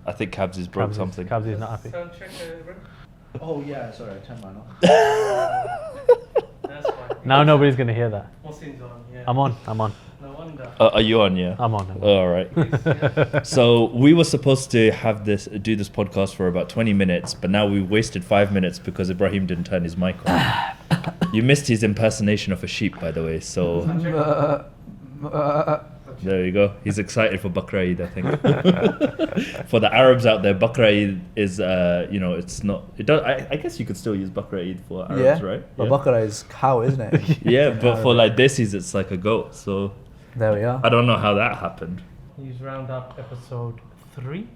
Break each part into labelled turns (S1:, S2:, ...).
S1: I think Cabsy's broke something.
S2: Cabsy's not happy.
S3: Sound check, Rick?
S4: Oh yeah, sorry, I turned mine off.
S3: That's fine.
S2: Now nobody's going to hear that.
S3: Mohsin's on, yeah.
S2: I'm on.
S3: No wonder.
S1: Are you on? Yeah.
S2: I'm on.
S1: All right. So we were supposed to do this podcast for about 20 minutes, but now we wasted 5 minutes because Ibrahim didn't turn his mic on. You missed his impersonation of a sheep, by the way. So there you go. He's excited for Bakr Eid, I think. For the Arabs out there, Bakr Eid is, it's not. It does. I guess you could still use Bakr Eid for Arabs, right?
S4: But Bakra is cow, isn't it?
S1: Yeah, but for like Desis, it's like a goat. So
S4: There we are.
S1: I don't know how that happened.
S3: News Roundup episode 3.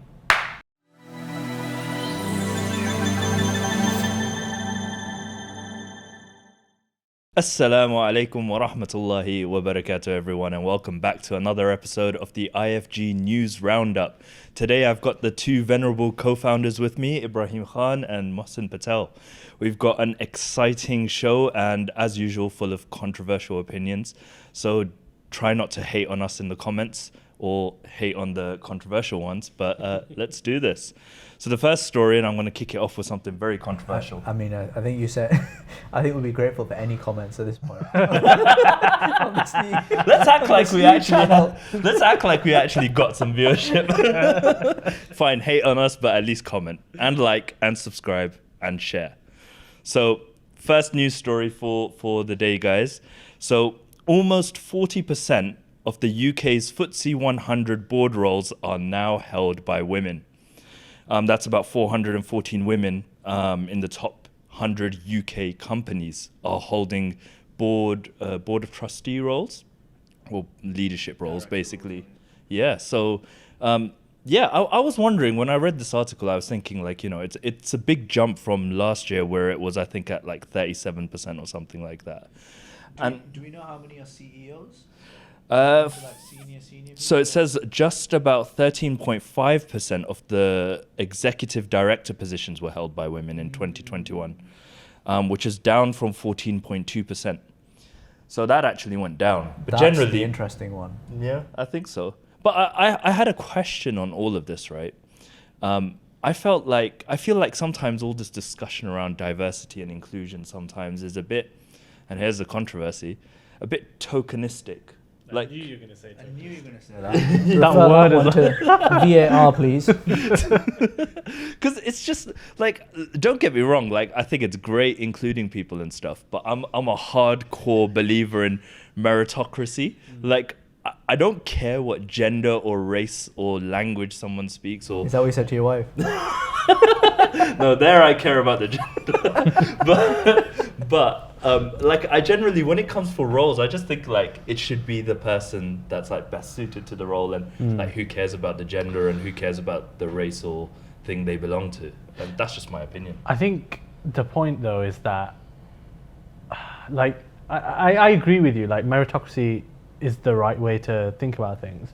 S1: Assalamu alaikum wa rahmatullahi wa barakatuh, everyone, and welcome back to another episode of the IFG News Roundup. Today I've got the two venerable co-founders with me, Ibrahim Khan and Mohsin Patel. We've got an exciting show and, as usual, full of controversial opinions. So try not to hate on us in the comments or hate on the controversial ones, but let's do this. So the first story, and I'm going to kick it off with something very controversial.
S4: I think you said, I think we'll be grateful for any comments at this point.
S1: Let's act like we actually got some viewership. Fine, hate on us, but at least comment and like and subscribe and share. So first news story for the day, guys. So almost 40% of the UK's FTSE 100 board roles are now held by women. That's about 414 women in the top 100 UK companies are holding board of trustee roles or leadership roles, basically. Yeah. So, I was wondering when I read this article, I was thinking it's a big jump from last year where it was, I think, at like 37% or something like that.
S4: Do we know how many are CEOs? Senior
S1: So it says just about 13.5% of the executive director positions were held by women in 2021, which is down from 14.2%. So that actually went down. But
S4: That's
S1: generally,
S4: the interesting one.
S1: Yeah, I think so. But I had a question on all of this, right? I feel like sometimes all this discussion around diversity and inclusion sometimes is a bit, and here's the controversy, a bit tokenistic.
S3: I knew you were going to say
S4: that.
S2: That word is
S4: to VAR, please.
S1: Because it's just like, don't get me wrong, like I think it's great including people and stuff, but I'm a hardcore believer in meritocracy. Like I don't care what gender or race or language someone speaks. Or
S4: Is that what you said to your wife?
S1: No, there I care about the gender. but I generally, when it comes for roles, I just think like it should be the person that's like best suited to the role, and like who cares about the gender and who cares about the race or thing they belong to. And that's just my opinion.
S2: I think the point though is that, like, I agree with you. Like meritocracy is the right way to think about things,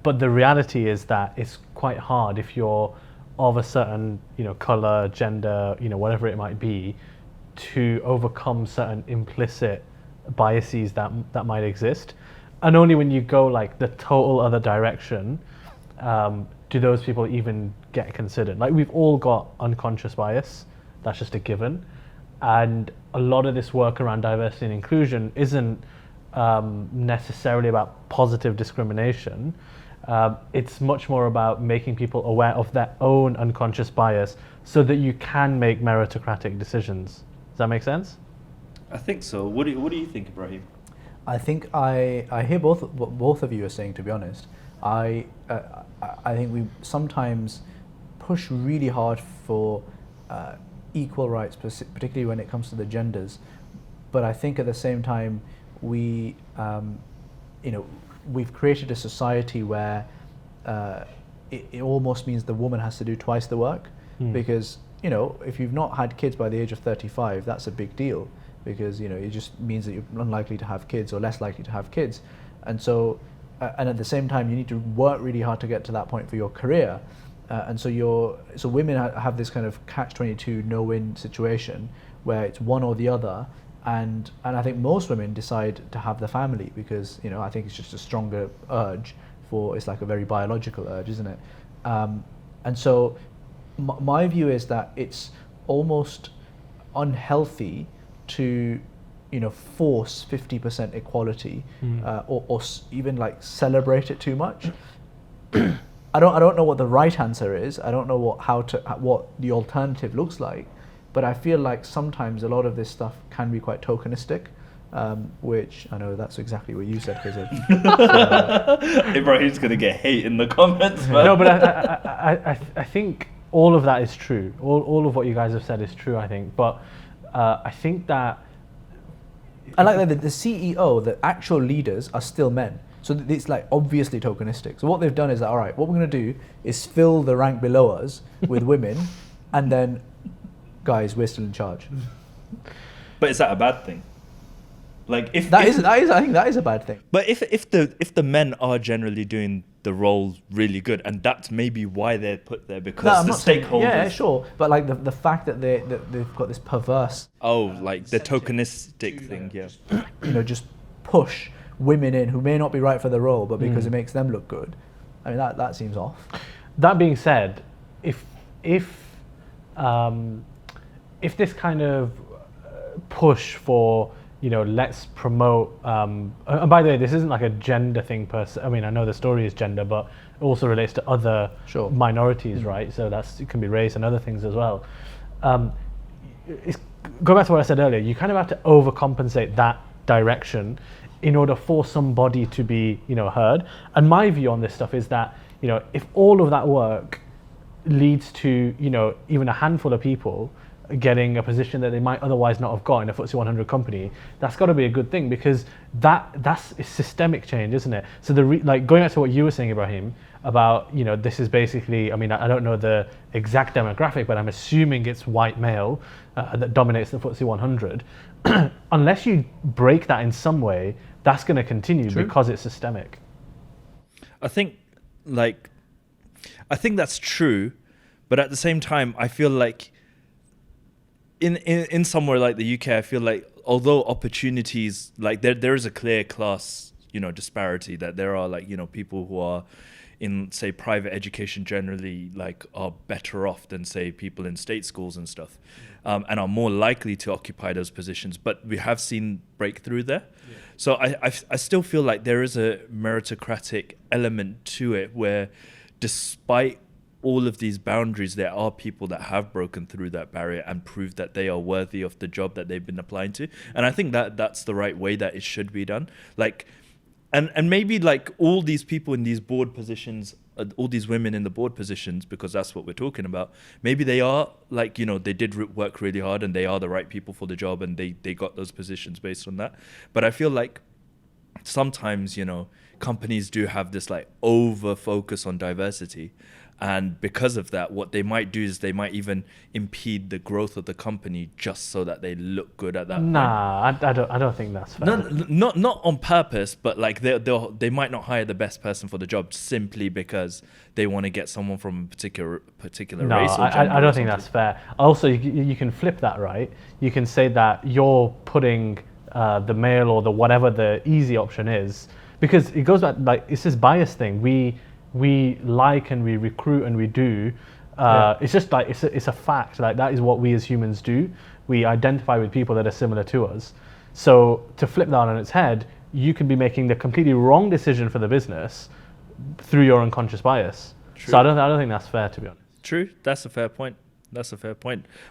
S2: but the reality is that it's quite hard if you're of a certain color, gender, whatever it might be, to overcome certain implicit biases that might exist. And only when you go like the total other direction do those people even get considered. Like we've all got unconscious bias, that's just a given, and a lot of this work around diversity and inclusion isn't necessarily about positive discrimination. It's much more about making people aware of their own unconscious bias so that you can make meritocratic decisions. Does that make sense?
S1: I think so. What do you think, Ibrahim?
S4: I think I hear what both of you are saying, to be honest. I think we sometimes push really hard for equal rights, particularly when it comes to the genders. But I think at the same time, we've created a society where it almost means the woman has to do twice the work, because if you've not had kids by the age of 35, that's a big deal, because it just means that you're unlikely to have kids or less likely to have kids, and so and at the same time you need to work really hard to get to that point for your career, and so women have this kind of catch-22 no-win situation where it's one or the other. And I think most women decide to have the family because I think it's just a stronger urge it's like a very biological urge, isn't it? And so my view is that it's almost unhealthy to force 50% equality or even like celebrate it too much. I don't know what the right answer is. I don't know what the alternative looks like, but I feel like sometimes a lot of this stuff can be quite tokenistic, which I know that's exactly what you said, because
S1: Ibrahim's gonna get hate in the comments. Man.
S2: No, but I think all of that is true. All of what you guys have said is true, I think. But I think that
S4: I like that the CEO, the actual leaders, are still men. So it's like obviously tokenistic. So what they've done is that, all right, what we're going to do is fill the rank below us with women, and then, guys, we're still in charge.
S1: But is that a bad thing? Like
S4: I think that is a bad thing.
S1: But if the men are generally doing the role really good, and that's maybe why they're put there, because the stakeholders.
S4: Yeah, sure. But like the fact that they've got this perverse.
S1: Like the tokenistic thing, yeah.
S4: Just push women in who may not be right for the role, but because it makes them look good. I mean, that seems off.
S2: That being said, if this kind of push for let's promote, and by the way, this isn't like a gender thing per se. I mean, I know the story is gender, but it also relates to other minorities, right? So it can be race and other things as well. Go back to what I said earlier. You kind of have to overcompensate that direction in order for somebody to be, heard. And my view on this stuff is that, if all of that work leads to, even a handful of people getting a position that they might otherwise not have got in a FTSE 100 company, that's got to be a good thing, because that's systemic change, isn't it? So going back to what you were saying, Ibrahim, about this is basically, I mean, I don't know the exact demographic, but I'm assuming it's white male that dominates the FTSE 100. Unless you break that in some way, that's going to continue. True. Because it's systemic.
S1: I think that's true, but at the same time, I feel like in somewhere like the UK, I feel like although opportunities, like there is a clear class, disparity, that there are people who are in, say, private education generally are better off than, say, people in state schools and stuff, and are more likely to occupy those positions. But we have seen breakthrough there. Yeah. So I still feel like there is a meritocratic element to it, where despite all of these boundaries, there are people that have broken through that barrier and proved that they are worthy of the job that they've been applying to. And I think that that's the right way that it should be done. And maybe all these people in these board positions, all these women in the board positions, because that's what we're talking about, maybe they are they did work really hard and they are the right people for the job, and they got those positions based on that. But I feel like sometimes, companies do have this over focus on diversity. And because of that, what they might do is they might even impede the growth of the company just so that they look good at that point.
S2: I don't think that's fair.
S1: No, not on purpose, but they might not hire the best person for the job simply because they want to get someone from a particular race or gender.
S2: I don't think that's fair. Also, you can flip that, right? You can say that you're putting the male or the whatever the easy option is, because it goes back, it's this bias thing. We like and we recruit and we do. It's just it's a fact. That is what we as humans do. We identify with people that are similar to us. So to flip that on its head, you could be making the completely wrong decision for the business through your unconscious bias. True. So I don't think that's fair, to be honest.
S1: True. That's a fair point.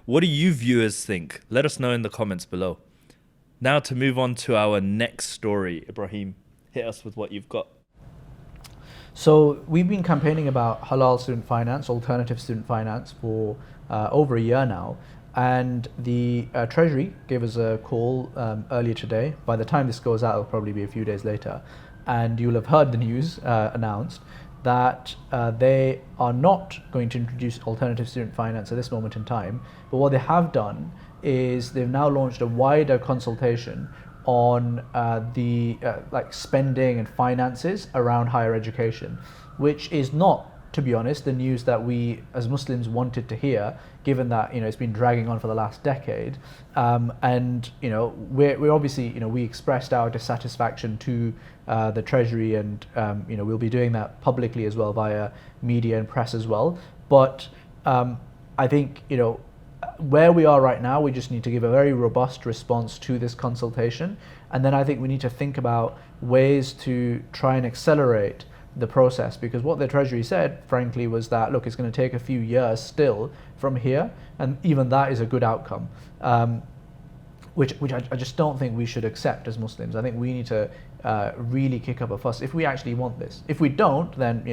S1: What do you viewers think? Let us know in the comments below. Now to move on to our next story, Ibrahim, hit us with what you've got.
S4: So we've been campaigning about halal student finance, alternative student finance, for over a year now, and the Treasury gave us a call earlier today. By the time this goes out, it'll probably be a few days later, and you'll have heard the news announced that they are not going to introduce alternative student finance at this moment in time, but what they have done is they've now launched a wider consultation on the spending and finances around higher education, which is not, to be honest, the news that we as Muslims wanted to hear, given that it's been dragging on for the last decade. And we're obviously we expressed our dissatisfaction to the Treasury, and we'll be doing that publicly as well via media and press as well. But I think, where we are right now, we just need to give a very robust response to this consultation. And then I think we need to think about ways to try and accelerate the process, because what the Treasury said, frankly, was that, look, it's going to take a few years still from here, and even that is a good outcome, which I just don't think we should accept as Muslims. I think we need to really kick up a fuss if we actually want this. If we don't, then,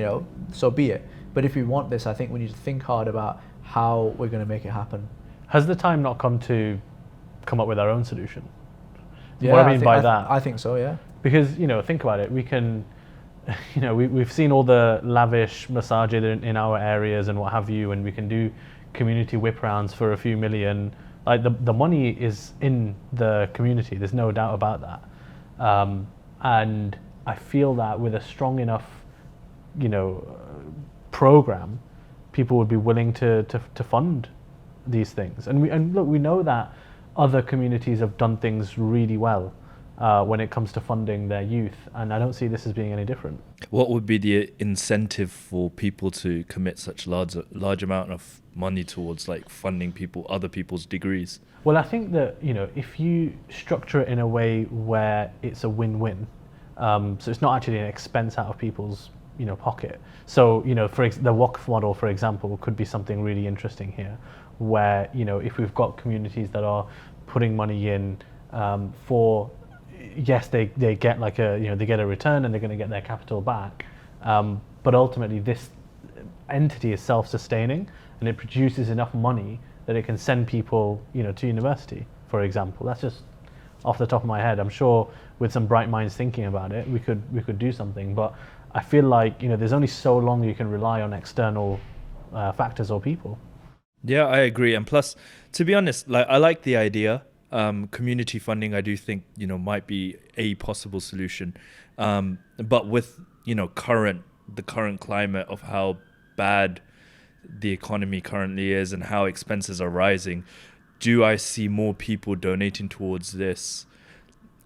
S4: so be it. But if we want this, I think we need to think hard about how we're going to make it happen.
S2: Has the time not come to come up with our own solution?
S4: Yeah,
S2: What I mean by that?
S4: I think so, yeah.
S2: Because, think about it, we can, we've seen all the lavish masajid in our areas and what have you, and we can do community whip rounds for a few million. Like the money is in the community, there's no doubt about that. And I feel that with a strong enough, program, people would be willing to fund these things. And look, we know that other communities have done things really well when it comes to funding their youth, and I don't see this as being any different.
S1: What would be the incentive for people to commit such large amount of money towards like funding other people's degrees?
S2: Well, I think that if you structure it in a way where it's a win-win, so it's not actually an expense out of people's pocket. So for the Waqf model, for example, could be something really interesting here, where if we've got communities that are putting money in for, yes, they get like they get a return and they're going to get their capital back, but ultimately this entity is self-sustaining and it produces enough money that it can send people to university, for example. That's just off the top of my head. I'm sure with some bright minds thinking about it, we could do something, but I feel like there's only so long you can rely on external factors or people.
S1: Yeah, I agree. And plus, to be honest, like I like the idea. Community funding, I do think might be a possible solution. But with the current climate of how bad the economy currently is and how expenses are rising, do I see more people donating towards this?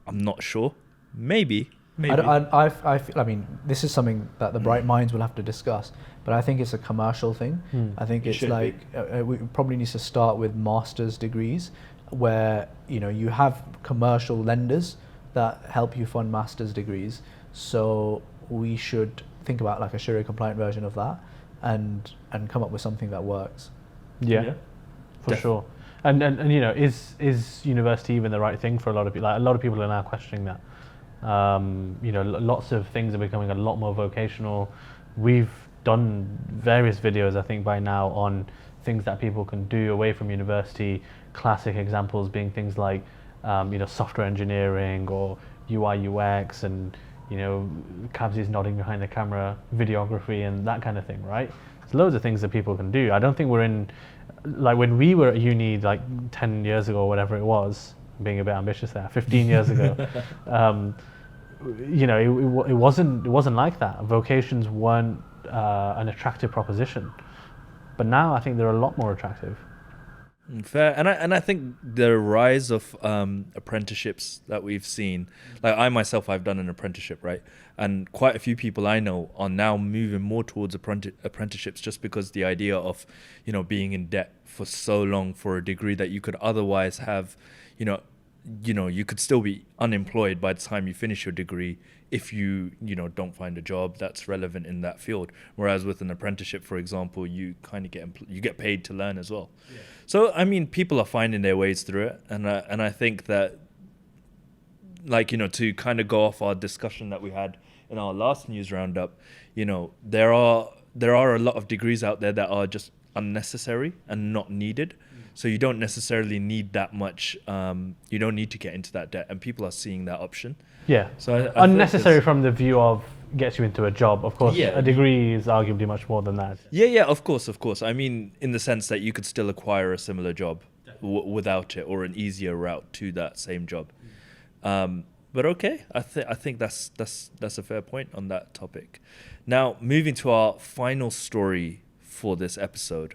S1: I'm not sure. Maybe.
S4: I mean, this is something that the bright minds will have to discuss, but I think it's a commercial thing. I think it's like we probably need to start with master's degrees, where you have commercial lenders that help you fund master's degrees. So we should think about like a Sharia compliant version of that, and come up with something that works.
S2: Yeah. For sure. And is university even the right thing for a lot of people? Like, a lot of people are now questioning that. Lots of things are becoming a lot more vocational. We've done various videos, I think, by now on things that people can do away from university. Classic examples being things like, software engineering or UI UX, and Kabzi's nodding behind the camera, videography, and that kind of thing, right? There's loads of things that people can do. I don't think we're in, like when we were at uni, like 10 years ago or whatever it was, being a bit ambitious there, 15 years ago. It wasn't like that. Vocations weren't an attractive proposition, but now I think they're a lot more attractive.
S1: Fair. And I think the rise of apprenticeships that we've seen, like I myself, I've done an apprenticeship, right? And quite a few people I know are now moving more towards apprenticeships, just because the idea of being in debt for so long for a degree that you could otherwise have, you could still be unemployed by the time you finish your degree if you don't find a job that's relevant in that field. Whereas with an apprenticeship, for example, you kind of get paid to learn as well. Yeah. So I mean, people are finding their ways through it, and I think that, like to kind of go off our discussion that we had in our last news roundup, there are a lot of degrees out there that are just unnecessary and not needed. So you don't necessarily need that much. You don't need to get into that debt, and people are seeing that option.
S2: Yeah.
S1: So I
S2: unnecessary from the view of gets you into a job. Of course,
S1: yeah.
S2: A degree is arguably much more than that.
S1: Yeah, of course. I mean, in the sense that you could still acquire a similar job without it, or an easier route to that same job. But okay, I think that's a fair point on that topic. Now, moving to our final story for this episode,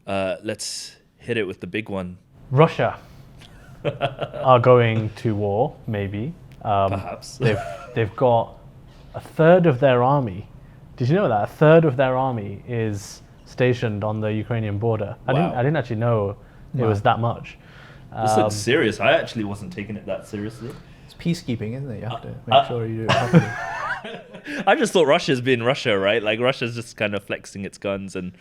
S1: let's hit it with the big one.
S2: Russia are going to war, maybe.
S1: Perhaps.
S2: They've got a third of their army. Did you know that? A third of their army is stationed on the Ukrainian border. I
S1: Wow.
S2: didn't actually know it was that much.
S1: This looks serious. I actually wasn't taking it that seriously.
S4: It's peacekeeping, isn't it? You have to make sure you do it properly.
S1: I just thought Russia's being Russia, right? Like Russia's just kind of flexing its guns, and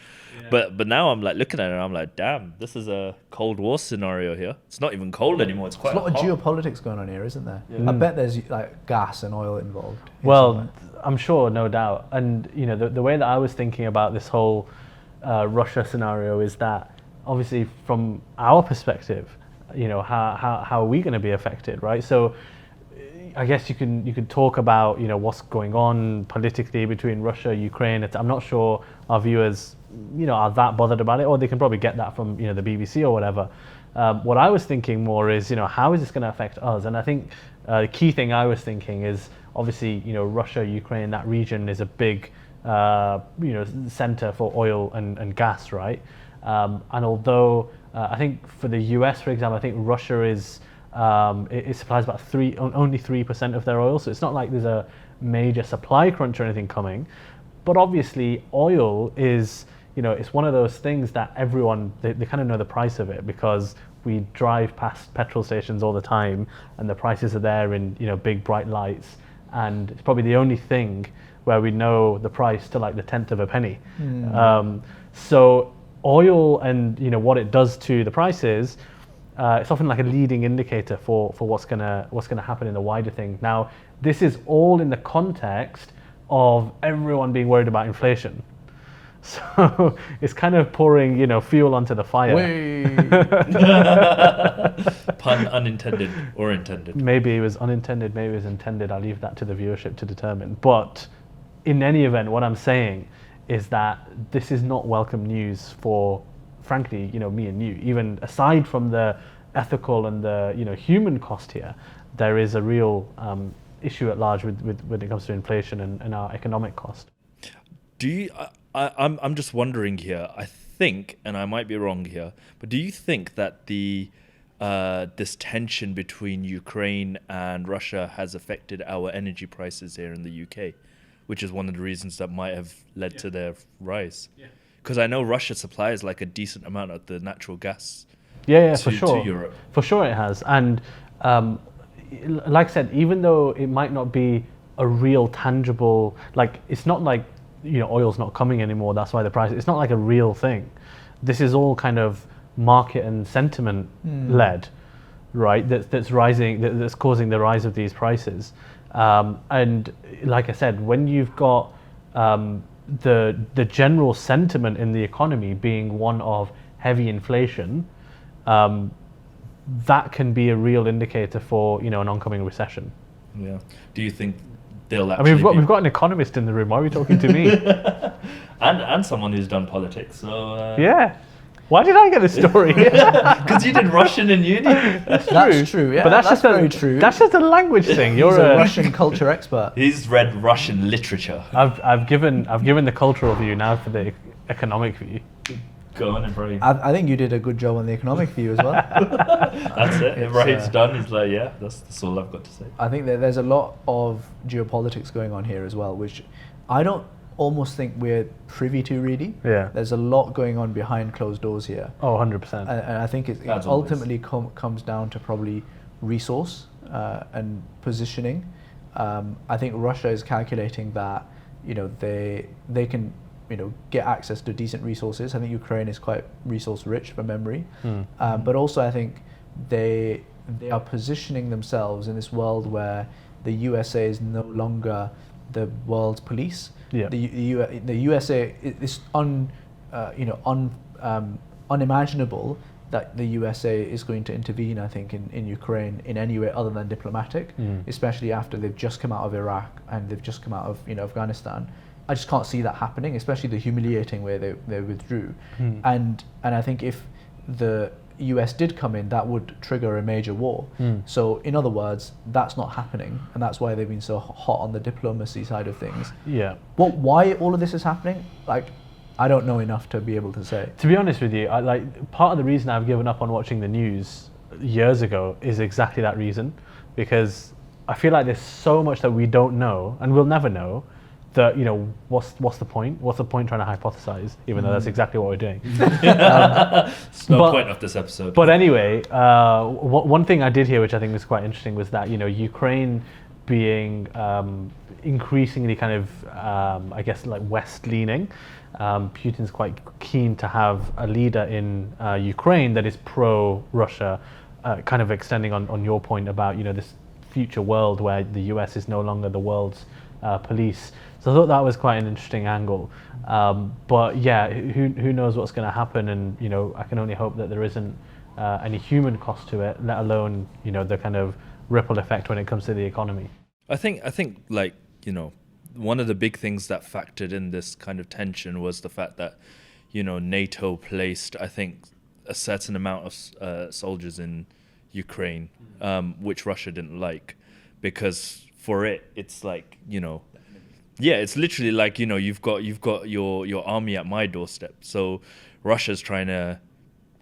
S1: but now I'm like looking at it, and I'm like, damn, this is a Cold War scenario here. It's not even cold anymore. It's quite
S4: There's a lot
S1: hot.
S4: of geopolitics going on here, isn't there? I bet there's like gas and oil involved. in
S2: Well,
S4: some way.
S2: I'm sure, no doubt. And you know, the way that I was thinking about this whole Russia scenario is that obviously from our perspective, you know, how are we going to be affected, right? So I guess you can talk about, you know, what's going on politically between Russia, Ukraine. I'm not sure our viewers, you know, are that bothered about it, or they can probably get that from, you know, the BBC or whatever. What I was thinking more is, you know, how is this going to affect us? And I think the key thing I was thinking is obviously, you know, Russia, Ukraine, that region is a big, you know, center for oil and gas, right? And although I think for the US, for example, I think Russia is it supplies about only 3% of their oil, so it's not like there's a major supply crunch or anything coming. But obviously, oil is, you know, it's one of those things that everyone they kind of know the price of it, because we drive past petrol stations all the time, and the prices are there in, you know, big bright lights, and it's probably the only thing where we know the price to like the tenth of a penny. So oil and, you know, what it does to the prices. It's often like a leading indicator for what's gonna happen in the wider thing. Now, this is all in the context of everyone being worried about inflation. So it's kind of pouring, you know, fuel onto the fire.
S1: Pun unintended or intended.
S2: Maybe it was unintended, maybe it was intended. I'll leave that to the viewership to determine. But in any event, what I'm saying is that this is not welcome news for, frankly, you know, me and you. Even aside from the ethical and the, you know, human cost here, there is a real issue at large with when it comes to inflation and our economic cost.
S1: Do you? I'm just wondering here. I think, and I might be wrong here, but do you think that the this tension between Ukraine and Russia has affected our energy prices here in the UK, which is one of the reasons that might have led to their rise? Because I know Russia supplies like a decent amount of the natural gas.
S2: For sure.
S1: To Europe.
S2: For sure it has. And like I said, even though it might not be a real tangible, like it's not like, you know, oil's not coming anymore, that's why the price, it's not like a real thing. This is all kind of market and sentiment led, right? That's rising, that's causing the rise of these prices. And like I said, when you've got the general sentiment in the economy being one of heavy inflation, that can be a real indicator for, you know, an oncoming recession.
S1: Yeah. Do you think they'll actually?
S2: I mean, we've got an economist in the room. Why are we talking to me?
S1: and someone who's done politics. So
S2: yeah. Why did I get this story?
S1: Because you did Russian in uni.
S4: That's true. Yeah,
S2: But that's just
S4: very true.
S2: That's just a language thing. You're
S4: He's a Russian culture expert.
S1: He's read Russian literature.
S2: I've given the cultural view, now for the economic view.
S1: Go on, Ibrahim.
S4: I think you did a good job on the economic view as well.
S1: That's it.
S4: It's,
S1: Ibrahim's done. He's like, yeah, that's all I've got to say.
S4: I think that there's a lot of geopolitics going on here as well, which I don't almost think we're privy to really.
S2: Yeah.
S4: There's a lot going on behind closed doors here.
S2: Oh, 100%.
S4: And I think it
S1: As always.
S4: ultimately comes down to probably resource and positioning. I think Russia is calculating that, you know, they can, you know, get access to decent resources. I think Ukraine is quite resource rich from memory. But also I think they are positioning themselves in this world where the USA is no longer the world's police.
S2: Yeah.
S4: The USA is unimaginable that the USA is going to intervene, I think, in Ukraine in any way other than diplomatic, especially after they've just come out of Iraq and they've just come out of, you know, Afghanistan. I just can't see that happening, especially the humiliating way they withdrew. And I think if the US did come in, that would trigger a major war. So in other words, that's not happening, and that's why they've been so hot on the diplomacy side of things.
S2: Yeah.
S4: Why all of this is happening? Like, I don't know enough to be able to say.
S2: To be honest with you, part of the reason I've given up on watching the news years ago is exactly that reason, because I feel like there's so much that we don't know and we'll never know what's the point? What's the point trying to hypothesize? Even though that's exactly what we're doing.
S1: It's no
S2: but-
S1: point of this episode.
S2: But anyway, one thing I did hear, which I think was quite interesting, was that Ukraine being increasingly kind of, I guess, like West-leaning. Putin's quite keen to have a leader in Ukraine that is pro-Russia, kind of extending on your point about this future world where the US is no longer the world's police. So I thought that was quite an interesting angle. But yeah, who knows what's going to happen, and I can only hope that there isn't any human cost to it, let alone the kind of ripple effect when it comes to the economy.
S1: I think like one of the big things that factored in this kind of tension was the fact that NATO placed, I think, a certain amount of soldiers in Ukraine, which Russia didn't like, because for it's like it's literally like you've got your army at my doorstep. So Russia's trying to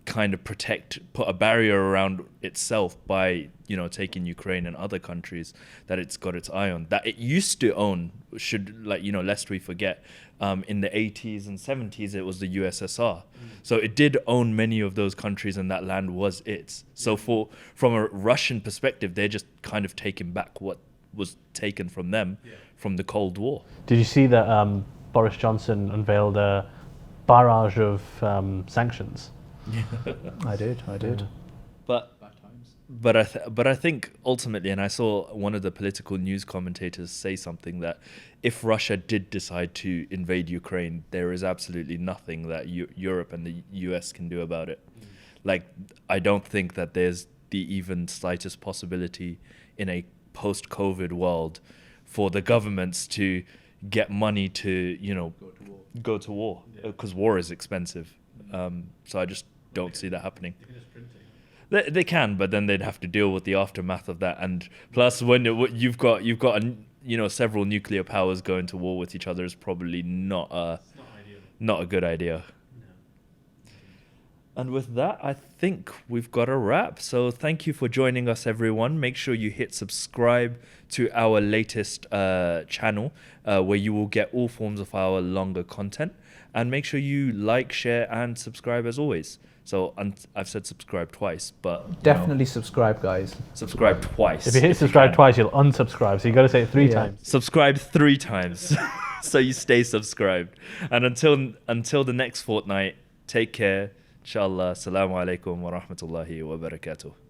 S1: kind of put a barrier around itself by taking Ukraine and other countries that it's got its eye on, that it used to own. Lest we forget, in the 80s and 70s it was the USSR. So it did own many of those countries, and that land was its. So from a Russian perspective, they're just kind of taking back what was taken from them from the Cold War.
S2: Did you see that Boris Johnson unveiled a barrage of sanctions?
S4: I did.
S1: But I think ultimately, and I saw one of the political news commentators say something, that if Russia did decide to invade Ukraine, there is absolutely nothing that Europe and the US can do about it. Like, I don't think that there's the even slightest possibility in a post-COVID world for the governments to get money to go to war, because war is expensive. So I just don't see that happening. They can, but then they'd have to deal with the aftermath of that, and plus, when you've got several nuclear powers going to war with each other, is probably not a good idea. No. And with that, I think we've got a wrap. So thank you for joining us, everyone. Make sure you hit subscribe to our latest channel, where you will get all forms of our longer content. And make sure you like, share, and subscribe as always. So I've said subscribe twice, but
S4: Definitely subscribe, guys.
S1: subscribe twice.
S2: If you hit subscribe twice, you'll unsubscribe. So you got to say it 3 times.
S1: Subscribe 3 times, so you stay subscribed. And until the next fortnight, take care. Inshallah. Assalamu alaikum wa rahmatullahi wa barakatuh.